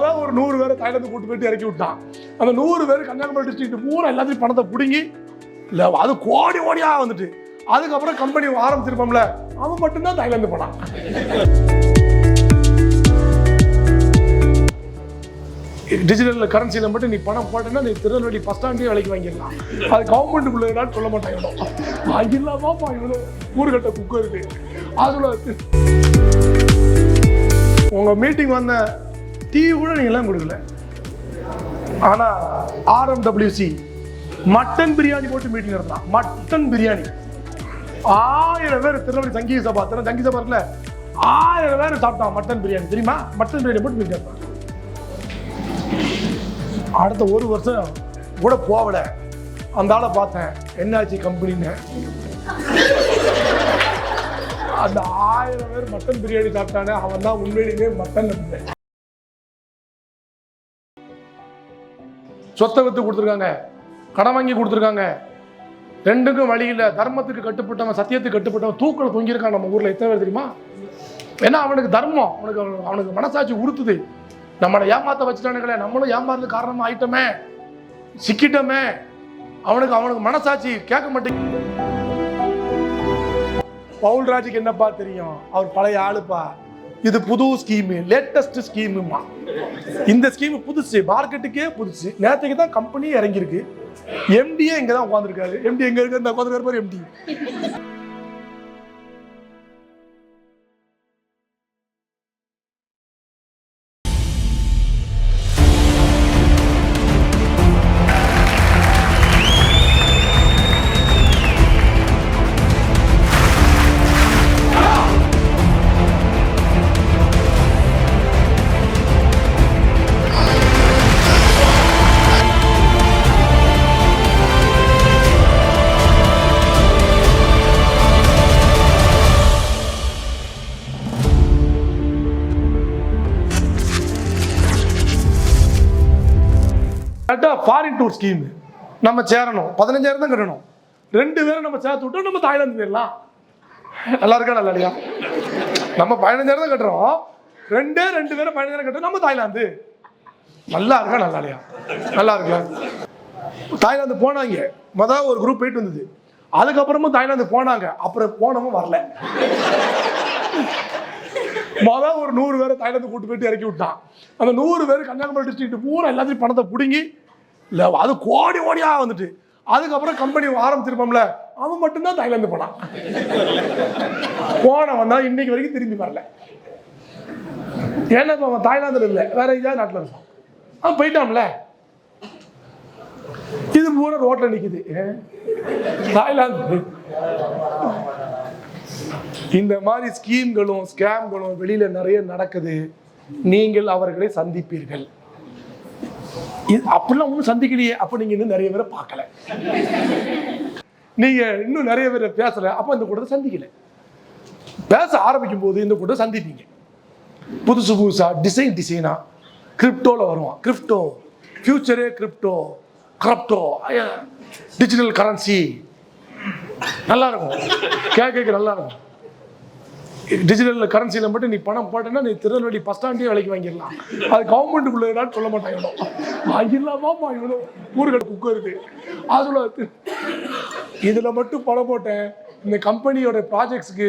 மொதல் ஒரு 100 பேரை தாய்லாந்து கூட்டு போயிட்டு இறக்கி விட்டான். அந்த 100 பேர் கன்னியாகுமரி டிஸ்ட்ரிக்ட் பூரா எல்லாத்தையும் பணத்தை பிடுங்கி இல்லை அது கோடி கோடியாக வந்துட்டு அதுக்கப்புறம் கம்பெனி ஆரம்பிச்சிருப்போம்ல அவன் மட்டும்தான் தாய்லாந்து போனான். டிஜிட்டல் கரன்சியில் மட்டும் நீ பணம் போட்டேன்னா நீ திருநெல்வேலி பஸ் ஸ்டாண்டே விலைக்கு வாங்கிடலாம். அது கவர்மெண்ட்டுக்குள்ளேன்னு சொல்ல மாட்டாங்க. இல்லாமாப்பா இவ்வளோ ஊருகட்ட குக்கு இருக்கு. அதில் உங்கள் மீட்டிங் வந்த டீ கூட நீங்களாம் கொடுக்கல. ஆனால் RMWC மட்டன் பிரியாணி போட்டு மீட்டிங் நடத்தலாம். மட்டன் பிரியாணி 1000 பேர் திருநெல்வேலி சங்கீத சபா இருக்குல்ல 1000 பேர் சாப்பிட்டான் மட்டன் பிரியாணி. தெரியுமா? மட்டன் பிரியாணி போட்டு மீட்டிங் நடத்தான். அடுத்த 1 வருஷம் கூட போகல. அந்த ஆளை பார்த்தேன் என்னாச்சு கம்பெனின்னு. அந்த 1000 பேர் மட்டன் பிரியாணி சாப்பிட்டானே அவன் தான் உண்மையிலேயே மட்டன். சொத்தை வித்து கொடுத்துருக்காங்க, கடன் வாங்கி கொடுத்துருக்காங்க. ரெண்டுக்கும் வழி இல்லை. தர்மத்துக்கு கட்டுப்பட்டவன் சத்தியத்துக்கு கட்டுப்பட்டவன் தூக்கில் தொங்கியிருக்கான் நம்ம ஊரில். எத்தனை பேர் தெரியுமா? ஏன்னா அவனுக்கு தர்மம், அவனுக்கு மனசாட்சி உறுத்துது. நம்மளை ஏமாத்த வச்சுட்டானுங்களே, நம்மளும் ஏமாறது காரணமா ஆயிட்டோமே, சிக்கிட்டோமே. அவனுக்கு மனசாட்சி கேட்க மாட்டேங்குது. பவுல்ராஜுக்கு என்னப்பா தெரியும்? அவர் பழைய ஆளுப்பா. இது புது ஸ்கீமு, லேட்டஸ்ட் ஸ்கீமுமா. இந்த ஸ்கீம் புதுசு, மார்க்கெட்டுக்கே புதுசு. நேற்றுக்கு தான் கம்பெனி இறங்கியிருக்கு. MDயே இங்கே தான் உட்காந்துருக்காரு. MD எங்க இருக்கு? இந்த உட்காந்துருக்காரு பாரு MD. ஃபாரின் டூர் ஸ்கீம் நம்ம சேரணும். 15,000 தான் கட்டணும். 2 பேரும் நம்ம சேர்த்து விட்டோம், நம்ம தாய்லாந்து போயிடலாம். நல்லா இருக்கா? நல்லா இல்லையா? நம்ம 15,000 தான் கட்டுறோம். 2 பேரும் 15,000 கட்டுறோம், நம்ம தாய்லாந்து. நல்லா இருக்கா? நல்லா இல்லையா? நல்லா இருக்கா? தாய்லாந்து போனாங்க. மொதல் ஒரு குரூப் போயிட்டு வந்தது. அதுக்கப்புறமும் தாய்லாந்து போனாங்க. அப்புறம் போனவங்க வரல. மொதல் ஒரு 100 பேரை தாய்லாந்து கூட்டு போயிட்டு இறக்கி விட்டான். அந்த 100 பேர் கன்னியாகுமரி டிஸ்ட்ரிக்ட் பூரா எல்லாத்தையும் பணத்தை பிடுங்கி இல்லை அது கோடி கோடியாக வந்துட்டு அதுக்கப்புறம் கம்பெனி ஆரம்பிச்சிருப்போம்ல அவன் மட்டும்தான் தாய்லாந்து போனான். போனவன் தான் இன்னைக்கு வரைக்கும் திரும்பி வரல. ஏன்னா அவன் தாய்லாந்துல இல்லை, வேற ஏதாவது நாட்டில் இருப்பான். அவன் போயிட்டான்ல. இது பூரா ரோட்ல நிக்குது தாய்லாந்து. இந்த மாதிரி ஸ்கீம்களும் ஸ்கேம்களும் வெளியில நிறைய நடக்குது. நீங்கள் அவர்களை சந்திப்பீர்கள். அப்படிலாம் ஒன்றும் சந்திக்கலையே, அப்ப நீங்க இன்னும் நிறைய பேரை பார்க்கல, நீங்க இன்னும் நிறைய பேரை பேசல, அப்ப இந்த கூட்டத்தை சந்திக்கல. பேச ஆரம்பிக்கும் போது இந்த கூட்டம் சந்திப்பீங்க. புதுசு புதுசா டிசைனா கிரிப்டோல வருவான். கிரிப்டோ ஃபியூச்சரே கிரிப்டோ, டிஜிட்டல் கரன்சி நல்லா இருக்கும், கேட்க நல்லா இருக்கும். டிஜிட்டல் கரன்சியில் மட்டும் நீ பணம் போட்டேன்னா நீ திருநெல்வேலி பஸ் ஸ்டாண்டே விலைக்கு வாங்கிடலாம். அது கவர்மெண்ட்டுக்குள்ளேன்னு சொல்ல மாட்டாங்க. இல்லாமாப்பா இவ்வளோ ஊருகட்ட குக்கு இருக்கு. அதில் இதில் மட்டும் பணம் போட்டேன். இந்த கம்பெனியோட ப்ராஜெக்ட்ஸுக்கு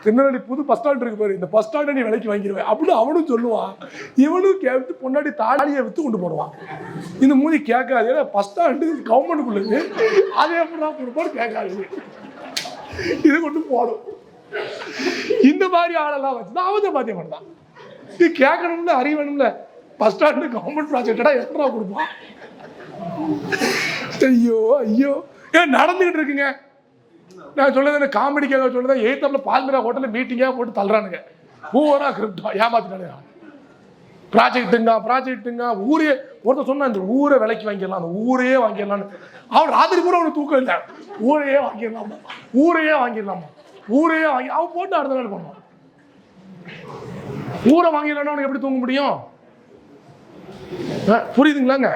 திருநெல்வேலி புது பஸ் ஸ்டாண்ட் இருக்கு பாரு, இந்த பஸ் ஸ்டாண்டை நீ விலைக்கு வாங்கிடுவேன் அப்படின்னு அவனும் சொல்லுவான். இவனும் கேட்டு பொன்னாடி தாடியை விற்று கொண்டு போடுவான். இந்த மூதி கேட்காது. ஏன்னா பஸ் ஸ்டாண்டு கவர்மெண்ட்டுக்குள்ளது, அதே எப்படா கொடுப்பாரு கேட்காது. இது கொண்டு போடும். இந்த மாதிரி ஆளெல்லாம் வச்சுதான் அவன் பாத்தியம் பண்ணான். இது கேட்கணும்ல, அறியணும்ல. பஸ் ஸ்டாண்டு கவர்மெண்ட் ப்ராஜெக்டா எப்படா கொடுப்பான்? ஐயோ ஐயோ ஏன் நடந்துகிட்டு இருக்குங்க. நான் சொல்லுறது காமெடிக்காக சொல்லுறேன். எய்த்தாப்ல பால்மிரா ஹோட்டல்ல மீட்டிங்கா போட்டு தள்ளுறானுங்க. பூரா கிரிப்டோ ஏமாத்தினாலே ப்ராஜெக்ட்டுங்க ஊரே. ஒருத்தர் சொன்னா இந்த ஊரை விலைக்கு வாங்கிடலாம், அந்த ஊரையே வாங்கிடலான்னு. அவன் ராத்திரி பூரா அவனுக்கு தூக்கம் இல்லை. ஊரையே வாங்கிடலாமா, ஊரையே வாங்கி அவன் போட்டு அடுத்த நாள் பண்ணுவான். ஊரை வாங்கிடலான்னு அவனுக்கு எப்படி தூங்க முடியும்? புரியுதுங்களாங்க?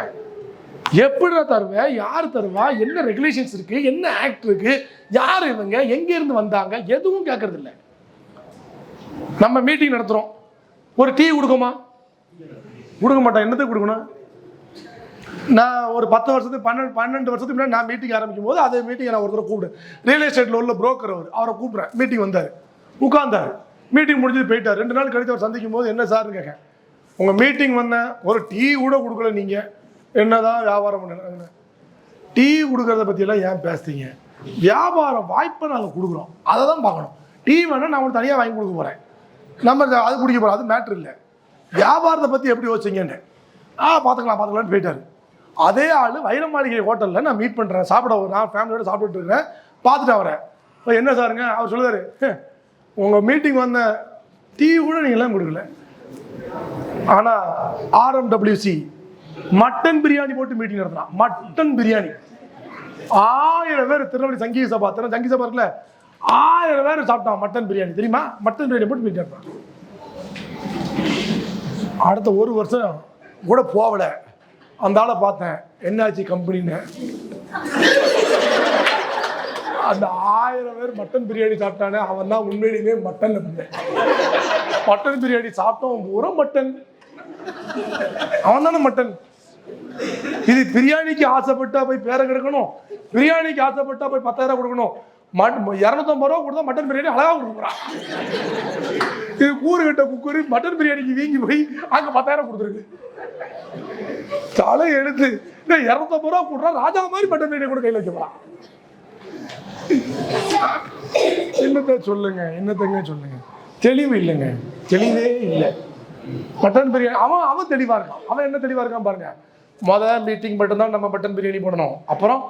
எப்படி தருவேன், யார் தருவா, என்ன ரெகுலேஷன்ஸ் இருக்கு, என்ன ஆக்ட் இருக்கு, யார் இவங்க, எங்க இருந்து வந்தாங்க, எதுவும் கேட்கறது இல்லை. நம்ம மீட்டிங் நடத்துறோம், ஒரு டீ கொடுக்குமா? கொடுக்க மாட்டேன். என்னத்துக்கு கொடுக்கணும்? நான் ஒரு 10 வருஷத்துக்கு 12 வருஷத்துக்கு முன்னாடி நான் மீட்டிங் ஆரம்பிக்கும் போது அதே மீட்டிங் நான் ஒருத்தர் கூப்பிடு, ரியல் எஸ்டேட்டில் உள்ள புரோக்கர் அவரை கூப்பிட்றேன். மீட்டிங் வந்தார், உட்கார்ந்தார். மீட்டிங் முடிஞ்சது போயிட்டார். 2 நாள் கழித்து அவர் சந்திக்கும் போது என்ன சார்னு கேட்கேன். உங்கள் மீட்டிங் வந்தேன், ஒரு டீ கூட கொடுக்கல, நீங்கள் என்னதான் வியாபாரம் பண்ண? டீ கொடுக்கறத பற்றியெல்லாம் ஏன் பேசுறீங்க? வியாபாரம் வாய்ப்பை நாங்கள் கொடுக்குறோம், அதை தான் பார்க்கணும். டீ வேணால் நான் உங்களுக்கு தனியாக வாங்கி கொடுக்க போகிறேன், நம்ம அது குடிக்க போகிறோம், அது மேட்ரு இல்லை. வியாபாரத்தை பற்றி எப்படி யோசிச்சிங்கன்னு பார்த்துக்கலான்னு போயிட்டார். அதே ஆள் வைர மாளிகை ஹோட்டலில் நான் மீட் பண்ணுறேன், நான் ஃபேமிலியோட சாப்பிட்டுட்டு இருக்கேன், பார்த்துட்டு அவரை. இப்போ என்ன சாருங்க? அவர் சொல்லுவார், உங்கள் மீட்டிங் வந்த டீ கூட நீங்களாம் கொடுக்கல, ஆனால் RMWC மட்டன் பிரியாணி போட்டு மீட்டிங் நடத்தினான். மட்டன் பிரியாணி 1000 பேர், திருநெல்வேலி சங்கீத சபா இருக்குல்ல, 1000 பேர் சாப்பிட்டான் மட்டன் பிரியாணி. தெரியுமா? மட்டன் பிரியாணி போட்டு மீட்டிங் நடத்தினான். அடுத்த 1 வருஷம் கூட போகல. அந்த ஆளை பார்த்தேன், என்னாச்சு கம்பெனின்னு. அந்த 1000 பேர் மட்டன் பிரியாணி சாப்பிட்டானே, அவன் தான் உண்மையிலுமே மட்டன். மட்டன் பிரியாணி சாப்பிட்டவன் பூரா மட்டன், அவன் தானே மட்டன். இது பிரியாணிக்கு ஆசைப்பட்டா போய் பேரை கெடுக்கணும், பிரியாணிக்கு ஆசைப்பட்டா போய் 10,000 கொடுக்கணும். 250 ரூபா கொடுத்தா மட்டன் பிரியாணி அழகா கொடுக்குறான். இது கூறு கட்ட குக்கரு மட்டன் பிரியாணிக்கு வீங்கி போய் அங்க 10,000 கொடுத்துருக்கு. தலை எடுத்து 250 ரூபா கொடுறா, ராஜா மாதிரி மட்டன் பிரியாணி கூட கையில் வைக்க. என்னத்த சொல்லுங்க, என்னத்தங்க சொல்லுங்க? தெளிவு இல்லைங்க, தெளிவே இல்லை. மட்டன் பிரியாணி அவன் தெளிவா இருக்கான். அவன் என்ன தெளிவா இருக்கான் பாருங்க. முதல் மீட்டிங் மட்டும்தான் நம்ம மட்டன் பிரியாணி போடணும், அப்புறம்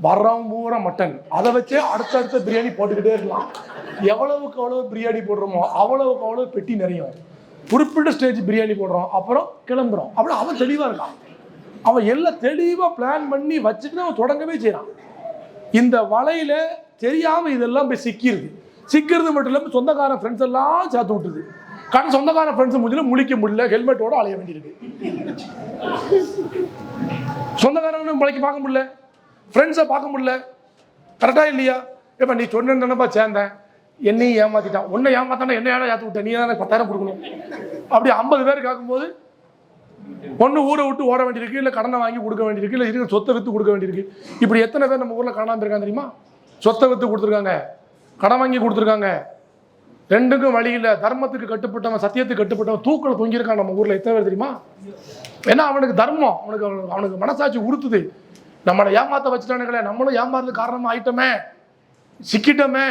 வர்றவன் பூரா மட்டன், அதை வச்சு அடுத்தடுத்த பிரியாணி போட்டுக்கிட்டே இருக்கலாம். எவ்வளவுக்கு அவ்வளவு பிரியாணி போடுறோமோ அவ்வளவுக்கு அவ்வளவு பெட்டி நிறையும். குறிப்பிட்ட ஸ்டேஜ் பிரியாணி போடுறோம், அப்புறம் கிளம்புறோம். அப்படி அவன் தெளிவா இருக்கான். அவன் எல்லாம் தெளிவா பிளான் பண்ணி வச்சுட்டு அவன் தொடங்கவே செய்யறான். இந்த வலையில தெரியாம இதெல்லாம் போய் சிக்கிறது மட்டும் இல்லாம சொந்தக்கார ஃப்ரெண்ட்ஸ் எல்லாம் சேர்த்து விட்டுது. சொந்தக்கார ஃப்ரெண்ட்ஸ் முடியல, முழிக்க முடியல, ஹெல்மெட்டோட அலைய வேண்டியிருக்கு. சொந்தக்காரங்க முளைக்க பார்க்க முடியல, ஃப்ரெண்ட்ஸை பார்க்க முடியல. கரெக்டா இல்லையா? இப்ப நீ சொன்னப்பா சேர்ந்தேன், என்னையும் ஏமாத்திட்டான். உன்னை ஏமாத்தானா என்ன ஏற்று விட்ட, நீ தான் 10,000 கொடுக்கணும். அப்படி 50 பேர் கேட்கும்போது ஒன்று ஊரை விட்டு ஓட வேண்டியிருக்கு, இல்லை கடனை வாங்கி கொடுக்க வேண்டியிருக்கு, இல்லை இருக்கிற சொத்தை விற்று கொடுக்க வேண்டியிருக்கு. இப்படி எத்தனை பேர் நம்ம ஊரில் காணாமல் இருக்காங்க தெரியுமா? சொத்தை விற்று கொடுத்துருக்காங்க, கடன் வாங்கி கொடுத்துருக்காங்க. ரெண்டுக்கும் வழி இல்லை. தர்மத்துக்கு கட்டுப்பட்டவன், சத்தியத்துக்கு கட்டுப்பட்டவன் தூக்கில் தொங்கியிருக்கான் நம்ம ஊரில். எத்தனை பேர் தெரியுமா? ஏன்னா அவனுக்கு தர்மம், அவனுக்கு மனசாட்சி உறுத்துது. நம்மளை ஏமாத்த வச்சுட்டானுங்களே, நம்மளும் ஏமாறது காரணமாக ஆயிட்டோமே, சிக்கிட்டோமே.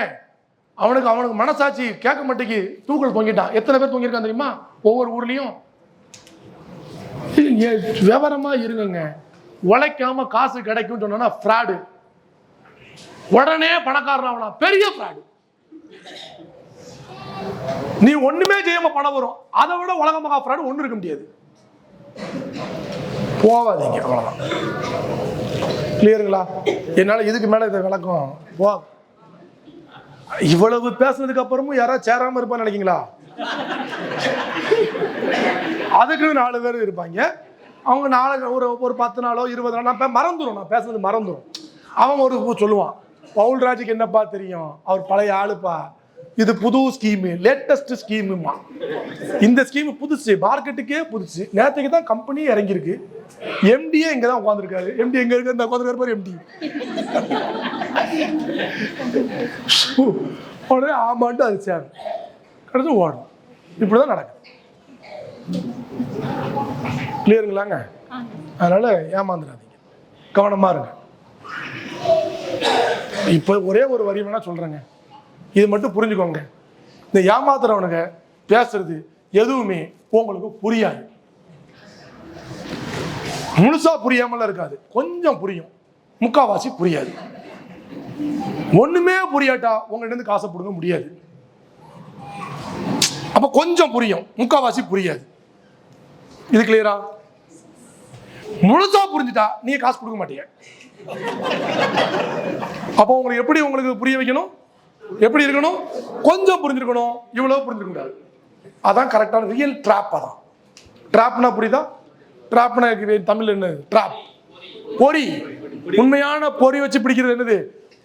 அவனுக்கு மனசாட்சி கேட்க மாட்டேங்கி தூக்கில் தொங்கிட்டான். எத்தனை பேர் தொங்கியிருக்கான் தெரியுமா? ஒவ்வொரு ஊர்லேயும். விவரமா இருங்க. உழைக்காம காசு கிடைக்கும் சொன்னா ஃப்ராடு. உடனே பணக்காரன் ஆகலாம், பெரிய ஃப்ராடு. நீ ஒண்ணுமே செய்யாம பணம் வரும், அதை விட உலக மகா ஃப்ராடு ஒண்ணு இருக்க முடியாது. போவாதீங்க, அவ்வளவுதான். கிளியருங்களா? என்னால இதுக்கு மேல இதை விளக்கம் போ. இவ்வளவு பேசுனதுக்கு அப்புறமும் யாராவது சேராம இருப்பான்னு நினைக்கீங்களா? அதுக்கு 4 பேர் இருப்பாங்க. அவங்க நாளைக்கு ஒரு 10 நாளோ 20 நாளோ நான் மறந்துடும், நான் பேசுறது மறந்துடும். அவன் ஒரு சொல்லுவான், பவுல்ராஜுக்கு என்னப்பா தெரியும், அவர் பழைய ஆளுப்பா, இது புது ஸ்கீமு, லேட்டஸ்ட் ஸ்கீமுமா. இந்த ஸ்கீம் புதுசு, மார்க்கெட்டுக்கே புதுசு. நேற்றுக்கு தான் கம்பெனி இறங்கியிருக்கு. எம்டியே இங்கே தான் உட்காந்துருக்காரு. எம்டி எங்க இருக்கு? இந்த உட்காந்துருக்காரு பாரு எம்டி. உடனே ஆமான்ட்டு அது சேரும், கடைசி ஓடும். இப்படிதான் நடக்குது. கிளியருங்களாங்க? அதனால ஏமாந்துடாதீங்க, கவனமா இருங்க. இப்ப ஒரே ஒரு வரி வேணா சொல்றேங்க, இது மட்டும் புரிஞ்சுக்கோங்க. இந்த ஏமாத்துறவனுங்க பேசுறது எதுவுமே உங்களுக்கு புரியாது. முழுசா புரியாமல இருக்காது, கொஞ்சம் புரியும், முக்காவாசி புரியாது. ஒண்ணுமே புரியாட்டா உங்கள்ட்ட இருந்து காசை கொடுக்க முடியாது. அப்ப கொஞ்சம் புரியும், முக்காவாசி புரியாது. இது கிளியரா? முழுசா புரிஞ்சுட்டா நீங்க காசு கொடுக்க மாட்டீங்க. அப்போ உங்களுக்கு புரிய வைக்கணும், எப்படி இருக்கணும்? கொஞ்சம் புரிஞ்சிருக்கணும், இவ்வளவு புரிஞ்சிருக்க கூடாது. அதான் கரெக்டான ரியல் ட்ராப். அதான் ட்ராப்னா புரியுதா? ட்ராப்னா தமிழ் என்ன? ட்ராப், பொறி. உண்மையான பொறி வச்சு பிடிக்கிறது என்னது?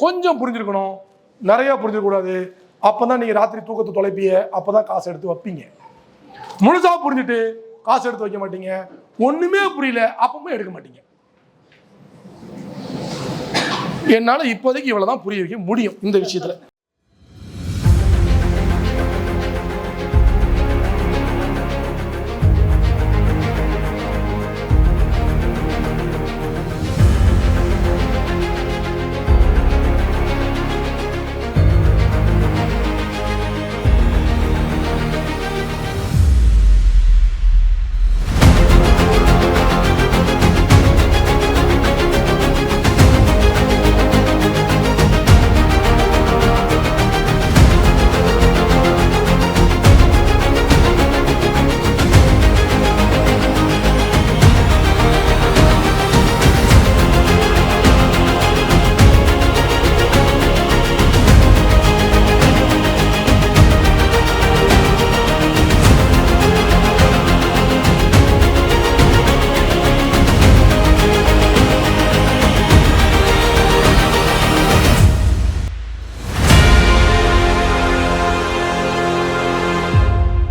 கொஞ்சம் புரிஞ்சிருக்கணும், நிறைய புரிஞ்சிருக்க கூடாது. அப்பதான் நீங்க ராத்திரி தூக்கத்தை தொலைப்பிய, அப்பதான் காசு எடுத்து வைப்பீங்க. முழுசா புரிஞ்சுட்டு காசு எடுத்து வைக்க மாட்டீங்க, ஒண்ணுமே புரியல, அப்பவும் எடுக்க மாட்டீங்க. என்னால இப்போதைக்கு இவ்வளவுதான் புரிய வைக்க முடியும் இந்த விஷயத்துல.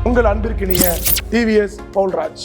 உங்கள் அன்பிற்கினிய டிவிஎஸ் பவுல்ராஜ்.